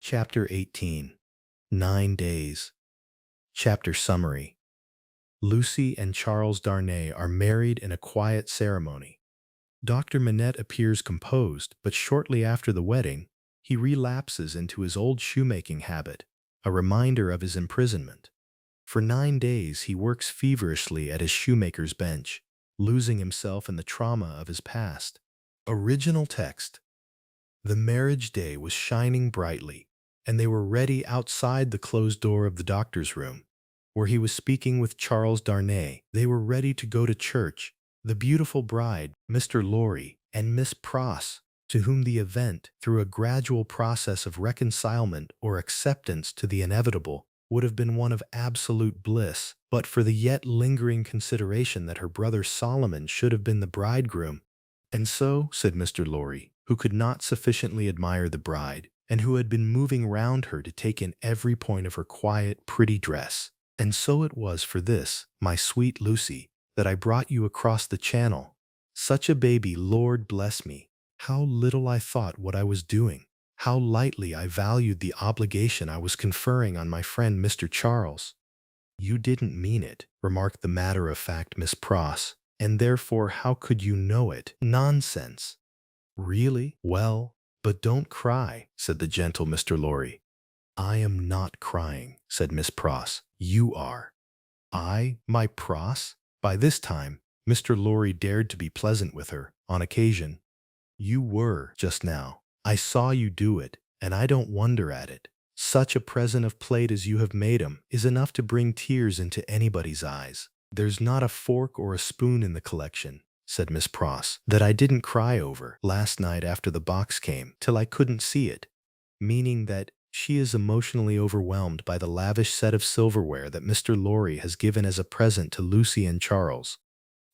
Chapter 18. 9 Days. Chapter Summary. Lucie and Charles Darnay are married in a quiet ceremony. Dr. Manette appears composed, but shortly after the wedding, he relapses into his old shoemaking habit, a reminder of his imprisonment. For 9 days he works feverishly at his shoemaker's bench, losing himself in the trauma of his past. Original text. The marriage day was shining brightly, and they were ready outside the closed door of the doctor's room, where he was speaking with Charles Darnay. They were ready to go to church. The beautiful bride, Mr. Lorry and Miss Pross, to whom the event, through a gradual process of reconcilement or acceptance to the inevitable, would have been one of absolute bliss, but for the yet lingering consideration that her brother Solomon should have been the bridegroom. "And so," said Mr. Lorry, who could not sufficiently admire the bride, and who had been moving round her to take in every point of her quiet, pretty dress, "and so it was for this, my sweet Lucie, that I brought you across the channel. Such a baby, Lord bless me! How little I thought what I was doing! How lightly I valued the obligation I was conferring on my friend Mr. Charles." "You didn't mean it," remarked the matter-of-fact Miss Pross, "and therefore how could you know it?" "Nonsense!" "Really? Well, but don't cry," said the gentle Mr. Lorry. "I am not crying," said Miss Pross. "You are." "I, my Pross?" By this time, Mr. Lorry dared to be pleasant with her, on occasion. "You were, just now. I saw you do it, and I don't wonder at it. Such a present of plate as you have made 'em is enough to bring tears into anybody's eyes." "There's not a fork or a spoon in the collection," said Miss Pross, "that I didn't cry over last night after the box came, till I couldn't see it," meaning that she is emotionally overwhelmed by the lavish set of silverware that Mr. Lorry has given as a present to Lucie and Charles.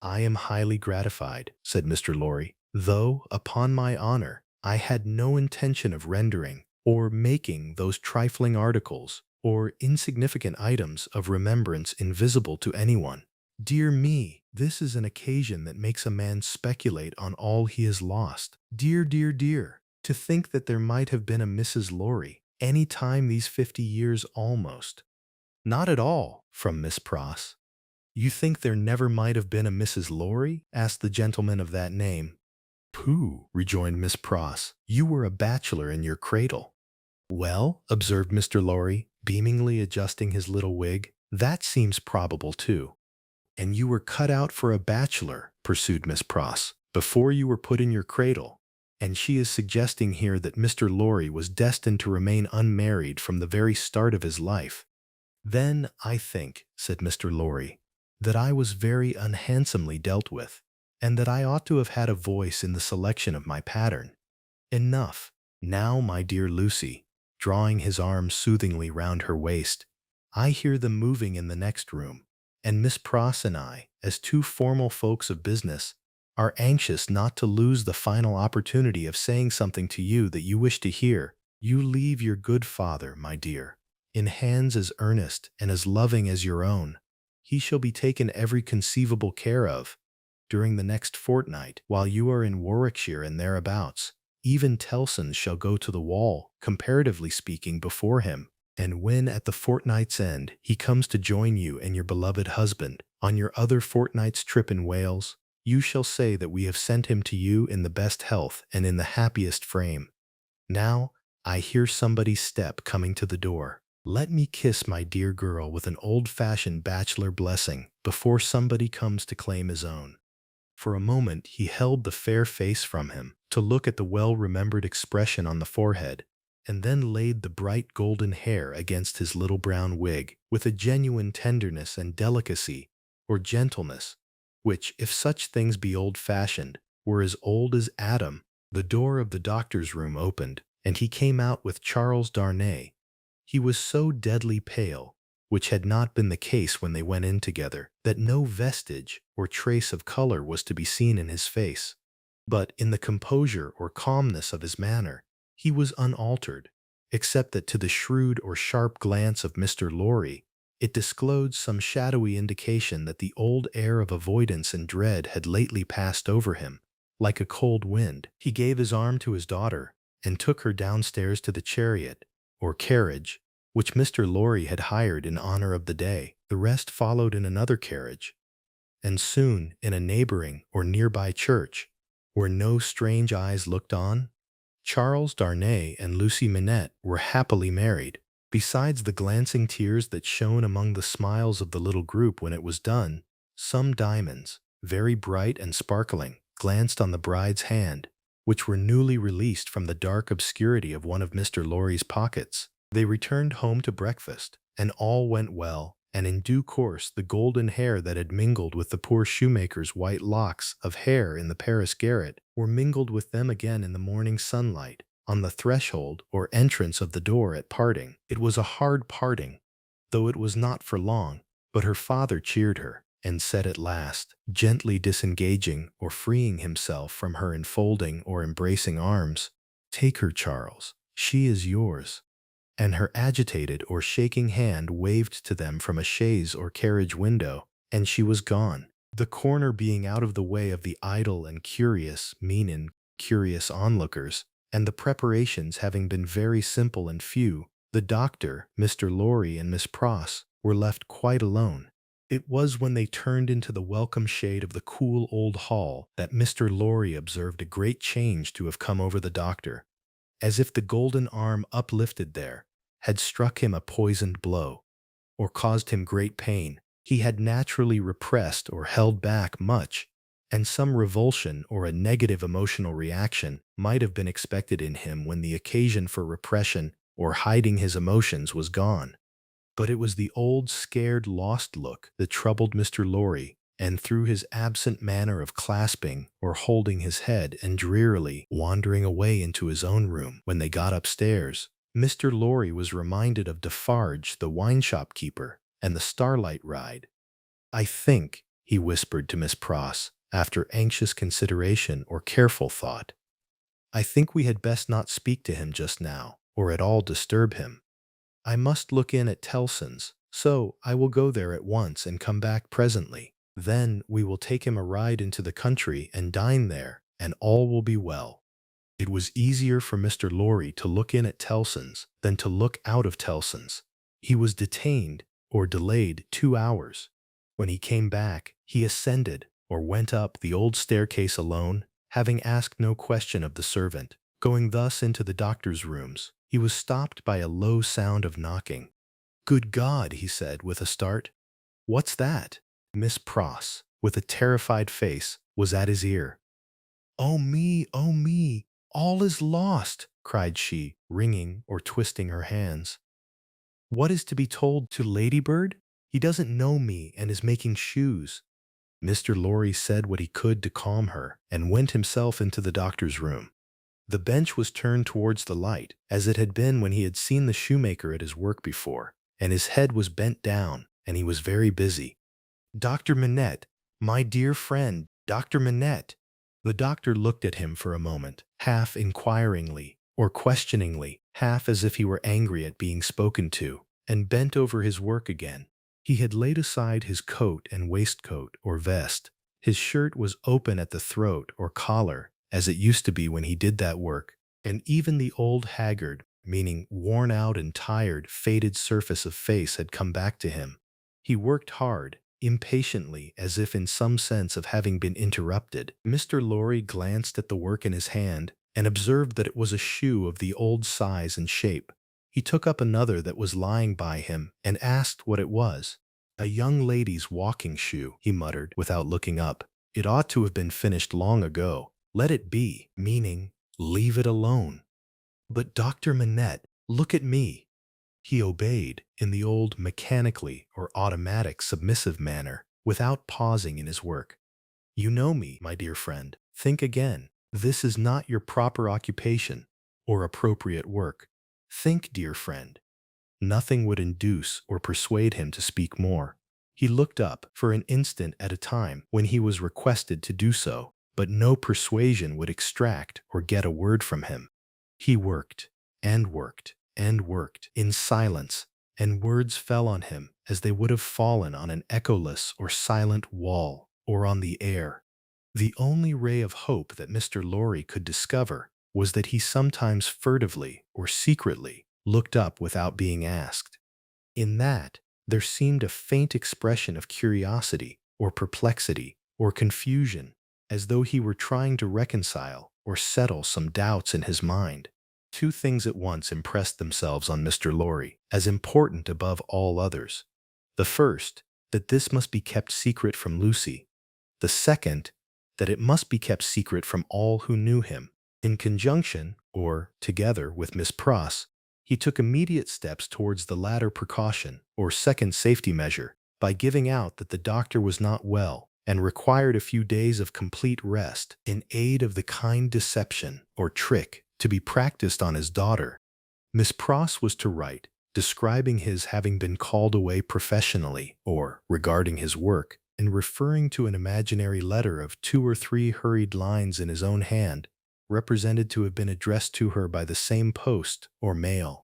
"I am highly gratified," said Mr. Lorry, "though, upon my honor, I had no intention of rendering or making those trifling articles or insignificant items of remembrance invisible to anyone. Dear me, this is an occasion that makes a man speculate on all he has lost. Dear, dear, dear, to think that there might have been a Mrs. Lorry any time these 50 years almost." "Not at all," from Miss Pross. "You think there never might have been a Mrs. Lorry?" asked the gentleman of that name. "Pooh," rejoined Miss Pross, "you were a bachelor in your cradle." "Well," observed Mr. Lorry, beamingly adjusting his little wig, "that seems probable too." "And you were cut out for a bachelor," pursued Miss Pross, "before you were put in your cradle." And she is suggesting here that Mr. Lorry was destined to remain unmarried from the very start of his life. "Then, I think," said Mr. Lorry, "that I was very unhandsomely dealt with, and that I ought to have had a voice in the selection of my pattern. Enough. Now, my dear Lucie," drawing his arm soothingly round her waist, "I hear them moving in the next room, and Miss Pross and I, as two formal folks of business, are anxious not to lose the final opportunity of saying something to you that you wish to hear. You leave your good father, my dear, in hands as earnest and as loving as your own. He shall be taken every conceivable care of. During the next fortnight, while you are in Warwickshire and thereabouts, even Tellson's shall go to the wall, comparatively speaking, before him. And when at the fortnight's end he comes to join you and your beloved husband on your other fortnight's trip in Wales, you shall say that we have sent him to you in the best health and in the happiest frame. Now, I hear somebody's step coming to the door. Let me kiss my dear girl with an old-fashioned bachelor blessing before somebody comes to claim his own." For a moment he held the fair face from him, to look at the well-remembered expression on the forehead, and then laid the bright golden hair against his little brown wig with a genuine tenderness and delicacy, or gentleness, which, if such things be old-fashioned, were as old as Adam. The door of the doctor's room opened, and he came out with Charles Darnay. He was so deadly pale, which had not been the case when they went in together, that no vestige or trace of color was to be seen in his face. But in the composure or calmness of his manner, he was unaltered, except that to the shrewd or sharp glance of Mr. Lorry, it disclosed some shadowy indication that the old air of avoidance and dread had lately passed over him, like a cold wind. He gave his arm to his daughter, and took her downstairs to the chariot, or carriage, which Mr. Lorry had hired in honor of the day. The rest followed in another carriage, and soon in a neighboring or nearby church, where no strange eyes looked on, Charles Darnay and Lucie Manette were happily married. Besides the glancing tears that shone among the smiles of the little group when it was done, some diamonds, very bright and sparkling, glanced on the bride's hand, which were newly released from the dark obscurity of one of Mr. Lorry's pockets. They returned home to breakfast, and all went well, and in due course the golden hair that had mingled with the poor shoemaker's white locks of hair in the Paris garret were mingled with them again in the morning sunlight, on the threshold or entrance of the door at parting. It was a hard parting, though it was not for long, but her father cheered her, and said at last, gently disengaging or freeing himself from her enfolding or embracing arms, "Take her, Charles, she is yours." And her agitated or shaking hand waved to them from a chaise or carriage window, and she was gone. The corner being out of the way of the idle and curious, curious onlookers, and the preparations having been very simple and few, the doctor, Mr. Lorry, and Miss Pross were left quite alone. It was when they turned into the welcome shade of the cool old hall that Mr. Lorry observed a great change to have come over the doctor, as if the golden arm uplifted there had struck him a poisoned blow, or caused him great pain. He had naturally repressed or held back much, and some revulsion or a negative emotional reaction might have been expected in him when the occasion for repression or hiding his emotions was gone. But it was the old scared lost look that troubled Mr. Lorry, and through his absent manner of clasping or holding his head and drearily wandering away into his own room when they got upstairs, Mr. Lorry was reminded of Defarge, the wine-shop keeper, and the starlight ride. "I think," he whispered to Miss Pross, after anxious consideration or careful thought, "I think we had best not speak to him just now, or at all disturb him. I must look in at Tellson's, so I will go there at once and come back presently. Then we will take him a ride into the country and dine there, and all will be well." It was easier for Mr. Lorry to look in at Tellson's than to look out of Tellson's. He was detained or delayed 2 hours. When he came back, he ascended or went up the old staircase alone, having asked no question of the servant. Going thus into the doctor's rooms, he was stopped by a low sound of knocking. "Good God!" he said with a start. "What's that?" Miss Pross, with a terrified face, was at his ear. "Oh me, oh me! All is lost!" cried she, wringing or twisting her hands. "What is to be told to Ladybird? He doesn't know me and is making shoes." Mr. Lorry said what he could to calm her, and went himself into the doctor's room. The bench was turned towards the light, as it had been when he had seen the shoemaker at his work before, and his head was bent down, and he was very busy. "Dr. Manette, my dear friend, Dr. Manette." The doctor looked at him for a moment, half inquiringly or questioningly, half as if he were angry at being spoken to, and bent over his work again. He had laid aside his coat and waistcoat or vest. His shirt was open at the throat or collar, as it used to be when he did that work, and even the old haggard, meaning worn out and tired, faded surface of face had come back to him. He worked hard, impatiently, as if in some sense of having been interrupted. Mr. Lorry glanced at the work in his hand, and observed that it was a shoe of the old size and shape. He took up another that was lying by him, and asked what it was. "A young lady's walking shoe," he muttered, without looking up. "It ought to have been finished long ago. Let it be," meaning, leave it alone. "But Dr. Manette, look at me." He obeyed, in the old mechanically or automatic submissive manner, without pausing in his work. "You know me, my dear friend. Think again. This is not your proper occupation, or appropriate work. Think, dear friend." Nothing would induce or persuade him to speak more. He looked up for an instant at a time when he was requested to do so, but no persuasion would extract or get a word from him. He worked, and worked, and worked, in silence, and words fell on him as they would have fallen on an echoless or silent wall, or on the air. The only ray of hope that Mr. Lorry could discover was that he sometimes furtively or secretly looked up without being asked. In that, there seemed a faint expression of curiosity or perplexity or confusion, as though he were trying to reconcile or settle some doubts in his mind. Two things at once impressed themselves on Mr. Lorry as important above all others. The first, that this must be kept secret from Lucie. The second, that it must be kept secret from all who knew him. In conjunction, or together with Miss Pross, he took immediate steps towards the latter precaution, or second safety measure, by giving out that the doctor was not well and required a few days of complete rest in aid of the kind deception or trick to be practiced on his daughter. Miss Pross was to write, describing his having been called away professionally or regarding his work, and referring to an imaginary letter of 2 or 3 hurried lines in his own hand, represented to have been addressed to her by the same post or mail.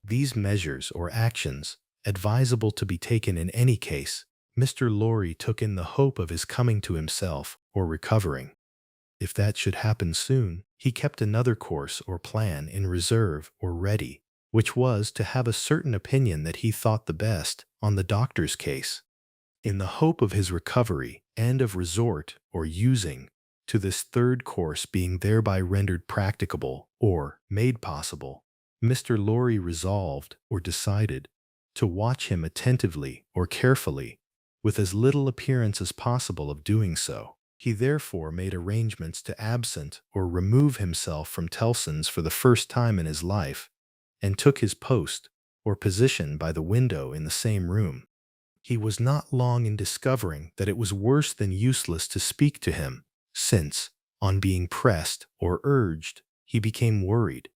These measures or actions, advisable to be taken in any case, Mr. Lorry took in the hope of his coming to himself or recovering. If that should happen soon, he kept another course or plan in reserve or ready, which was to have a certain opinion that he thought the best on the doctor's case. In the hope of his recovery and of resort or using to this third course being thereby rendered practicable or made possible, Mr. Lorry resolved or decided to watch him attentively or carefully, with as little appearance as possible of doing so. He therefore made arrangements to absent or remove himself from Tellson's for the first time in his life, and took his post or position by the window in the same room. He was not long in discovering that it was worse than useless to speak to him, since, on being pressed or urged, he became worried.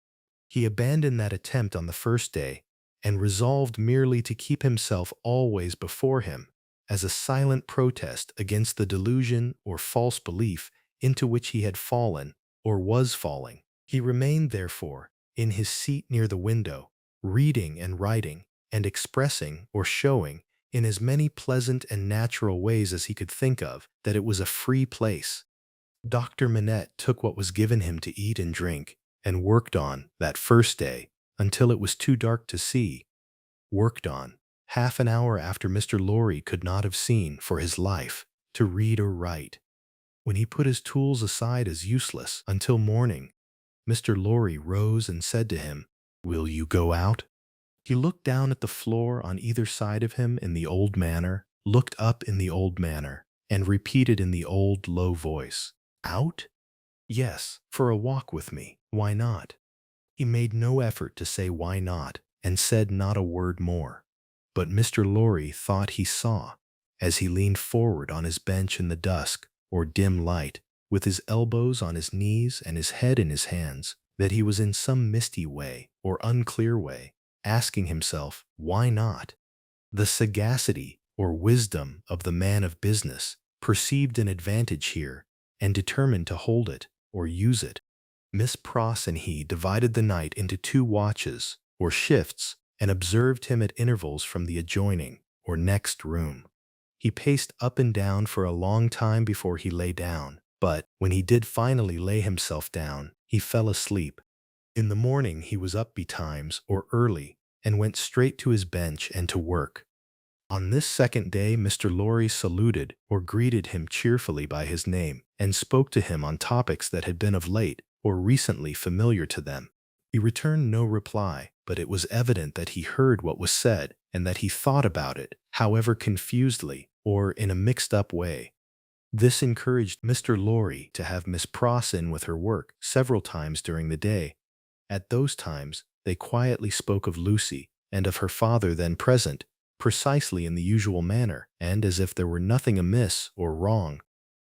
He abandoned that attempt on the first day, and resolved merely to keep himself always before him, as a silent protest against the delusion or false belief into which he had fallen or was falling. He remained, therefore, in his seat near the window, reading and writing, and expressing or showing, in as many pleasant and natural ways as he could think of, that it was a free place. Dr. Manette took what was given him to eat and drink, and worked on, that first day, until it was too dark to see. Worked on, half an hour after Mr. Lorry could not have seen, for his life, to read or write. When he put his tools aside as useless until morning, Mr. Lorry rose and said to him, "Will you go out?" He looked down at the floor on either side of him in the old manner, looked up in the old manner, and repeated in the old low voice, "Out? Yes, for a walk with me. Why not?" He made no effort to say why not, and said not a word more. But Mr. Lorry thought he saw, as he leaned forward on his bench in the dusk or dim light, with his elbows on his knees and his head in his hands, that he was in some misty way or unclear way, asking himself, why not? The sagacity or wisdom of the man of business perceived an advantage here, and determined to hold it or use it. Miss Pross and he divided the night into 2 watches or shifts, and observed him at intervals from the adjoining or next room. He paced up and down for a long time before he lay down, but when he did finally lay himself down, he fell asleep. In the morning he was up betimes or early, and went straight to his bench and to work. On this second day Mr. Lorry saluted or greeted him cheerfully by his name, and spoke to him on topics that had been of late or recently familiar to them. He returned no reply, but it was evident that he heard what was said, and that he thought about it, however confusedly or in a mixed-up way. This encouraged Mr. Lorry to have Miss Pross in with her work several times during the day. At those times they quietly spoke of Lucie and of her father then present, precisely in the usual manner, and as if there were nothing amiss or wrong.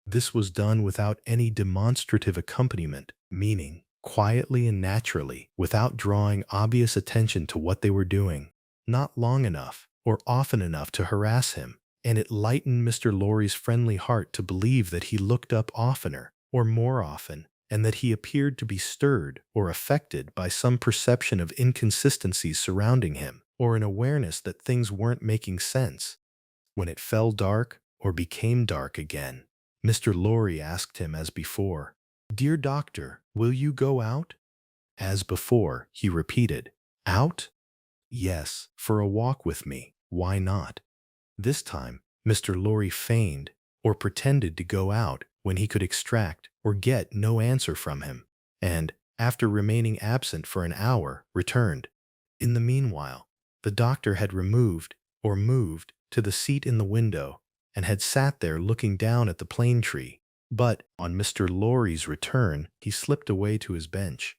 This was done without any demonstrative accompaniment, meaning quietly and naturally, without drawing obvious attention to what they were doing, not long enough or often enough to harass him, and it lightened Mr. Lorry's friendly heart to believe that he looked up oftener or more often, and that he appeared to be stirred or affected by some perception of inconsistencies surrounding him, or an awareness that things weren't making sense. When it fell dark or became dark again, Mr. Lorry asked him as before, "Dear doctor, will you go out?" As before, he repeated, Out? Yes, for a walk with me. Why not? This time, Mr. Lorry feigned or pretended to go out when he could extract or get no answer from him, and, after remaining absent for an hour, returned. In the meanwhile, the doctor had removed or moved to the seat in the window and had sat there looking down at the plane tree. But, on Mr. Lorry's return, he slipped away to his bench.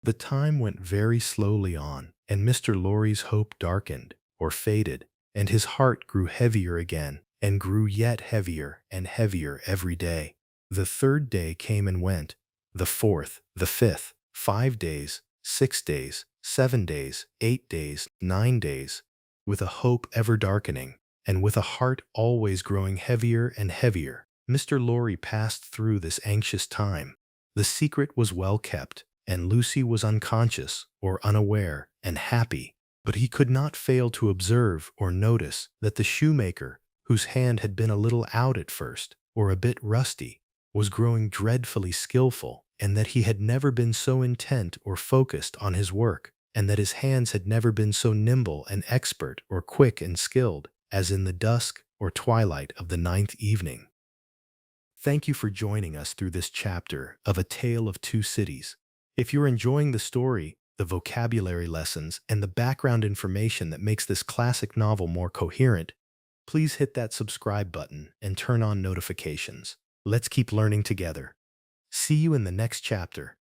The time went very slowly on, and Mr. Lorry's hope darkened or faded, and his heart grew heavier again, and grew yet heavier and heavier every day. The third day came and went, the fourth, the fifth, 5 days, 6 days, 7 days, 8 days, 9 days, with a hope ever darkening, and with a heart always growing heavier and heavier. Mr. Lorry passed through this anxious time. The secret was well kept, and Lucie was unconscious or unaware and happy, but he could not fail to observe or notice that the shoemaker, whose hand had been a little out at first, or a bit rusty, was growing dreadfully skillful, and that he had never been so intent or focused on his work, and that his hands had never been so nimble and expert or quick and skilled as in the dusk or twilight of the 9th evening. Thank you for joining us through this chapter of A Tale of Two Cities. If you're enjoying the story, the vocabulary lessons, and the background information that makes this classic novel more coherent, please hit that subscribe button and turn on notifications. Let's keep learning together. See you in the next chapter.